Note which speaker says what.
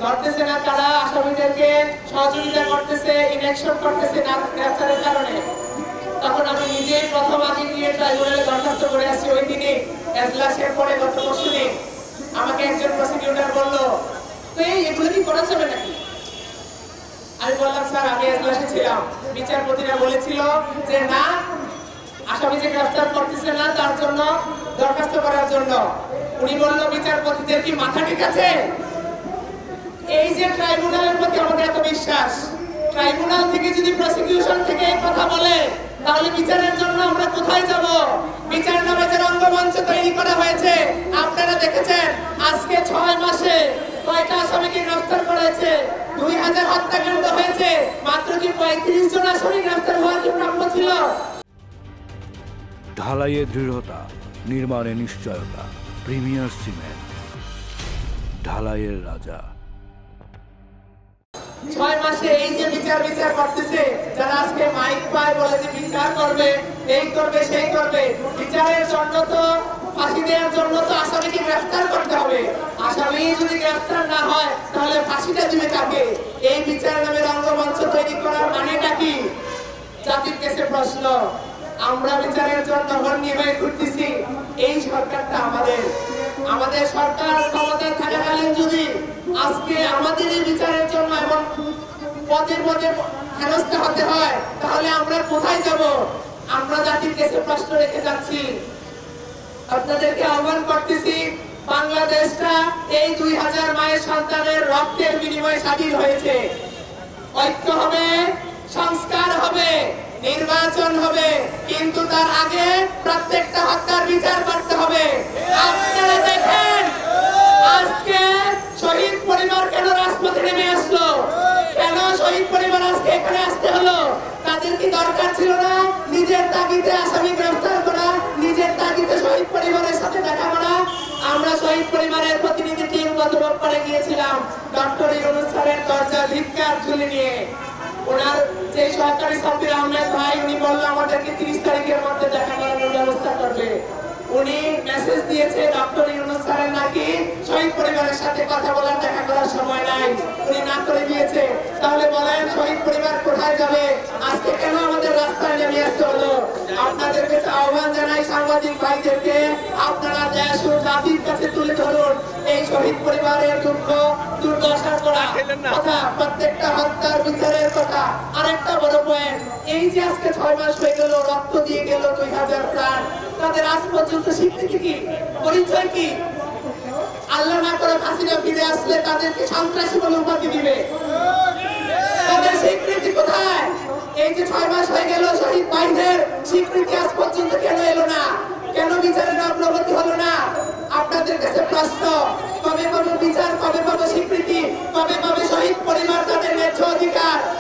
Speaker 1: ধরতেছে না, তারা আসামিদেরকে সহযোগিতা করতেছে, ইনঅ্যাকশন করতেছে না গ্রেফতারের কারণে। তখন আমি নিজেই প্রথম আগে গিয়ে ট্রাইব্যুনালে দরখাস্ত করে আসছি। ওই দিনে এজলাসের পরে গত পরশুদিন আমাকে একজন প্রসিকিউটর বলল, তো এগুলো কি করা যাবে নাকি? আমি বললাম, স্যার আমি এজলাসে ছিলাম, বিচারপতিরা বলেছিল যে না, আসামি যে গ্রেফতার করতেছে না তার জন্য দরখাস্ত করার জন্য। উনি বলল, বিচারপতিদের কি মাথা ঠিক আছে? এই যে ট্রাইব্যুনালের প্রতি আমাদের এত বিশ্বাস, ট্রাইব্যুনাল থেকে যদি প্রসিকিউশন থেকে কথা বলে তাহলে বিচারের জন্য আমরা কোথায় যাব? বিচার নামে যে রঙ্গমঞ্চ তৈরি করা হয়েছে, আপনারা দেখেছেন আজকে 6 মাসে কয়টা আসামিকে গ্রেফতার করেছে? 2000 হত্যাকাণ্ড হয়েছে, মাত্র কি 35 জন আসামি গ্রেফতার হওয়ার কি প্রাপ্য ছিল?
Speaker 2: ঢালাইয়ে দৃঢ়তা, নির্মাণে নিশ্চয়তা। প্রিমিয়ার সিমেন্ট, ঢালাইয়ের রাজা।
Speaker 1: 6 মাসে এই যে বিচার করতেছে, যারা আজকে মাইক পায় বলে যে বিচার করবে, এই করবে সেই করবে, বিচারের জন্য তো, ফাঁসি দেওয়ার জন্য তো আসামিকে গ্রেফতার করতে হবে। আসামি যদি গ্রেফতার না হয় তাহলে ফাঁসিটা দিবে কাকে? এই বিচার নামে রঙ্গমঞ্চ তৈরি করার মানেটা কি? জাতির কাছে প্রশ্ন। আমরা বিচারের জন্য হন্যি হয়ে ঘুরতেছি। এই সরকারটা আমাদের সরকার ক্ষমতায় থাকাকালীন যদি আজকে আমাদের এই বিচারের জন্য এমন পদে পদে হেনস্থা হতে হয়, তাহলে আমরা কোথায় যাব? আমরা জাতির কাছে প্রশ্ন রেখে যাচ্ছি। আপনাদেরকে আহ্বান করতেছি, বাংলাদেশটা এই 2000 মায়ের সন্তানের রক্তের বিনিময়ে স্বাধীন হয়েছে। ঐক্য হবে, সংস্কার হবে, নির্বাচন হবে, কিন্তু তার আগে প্রত্যেকটা হত্যার বিচার করতে হবে। আপনারা দেখেন আজকে শহীদ পরিবার কেন রাজপথে নেমে আসলো? কেন শহীদ পরিবার আজকে এখানে আসতে হলো? তাদের কি দরকার ছিল না নিজের তাগিদে আসামি গ্রেফতার করা, নিজের তাগিদে শহীদ পরিবারের সাথে দেখা করা? আমরা শহীদ পরিবারের প্রতিনিধি টিম গত রোববারে গিয়েছিলাম ডক্টর ইউনূস স্যারের দরজা ধিক্কার ঝুলি নিয়ে। ওনার যে সহকারী সাব্বির আহমেদ ভাই, উনি বললো আমাদেরকে 30 তারিখের মধ্যে দেখা করানোর ব্যবস্থা করবে। উনি মেসেজ দিয়েছে ডক্টর ইউনূস স্যারের নাকি শহীদ পরিবারের সাথে কথা বলার, দেখা করার সময় নাই, উনি না করে দিয়েছে। তাহলে বলেন শহীদ পরিবার কোথায় যাবে? আজকে কেন আমাদের রাস্তায় নেমে আসতে হলো? আপনাদের কাছে আহ্বান জানাই, সাংবাদিক ভাইদেরকে, আপনারা দেশ ও জাতির কাছে তুলে ধরুন এই শহীদ পরিবারের দুঃখ দুর্দশার কথা, প্রত্যেকটা হত্যার বিচারের কথা। আরেকটা বড় পয়েন্ট, এই যে আজকে 6 মাস হয়ে গেল, রক্ত দিয়ে গেল 2000 প্রাণ, তাদের আজ পর্যন্ত স্বীকৃতি কি, পরিচয় কি? আল্লাহ না করে হাসিনা ফিরে আসলে তাদেরকে সন্ত্রাসী বলে উপাধি দিবে। তাদের স্বীকৃতি কোথায়? এই যে 6 মাস হয়ে গেল, শহীদ ভাইদের স্বীকৃতি আজ পর্যন্ত কেন এলো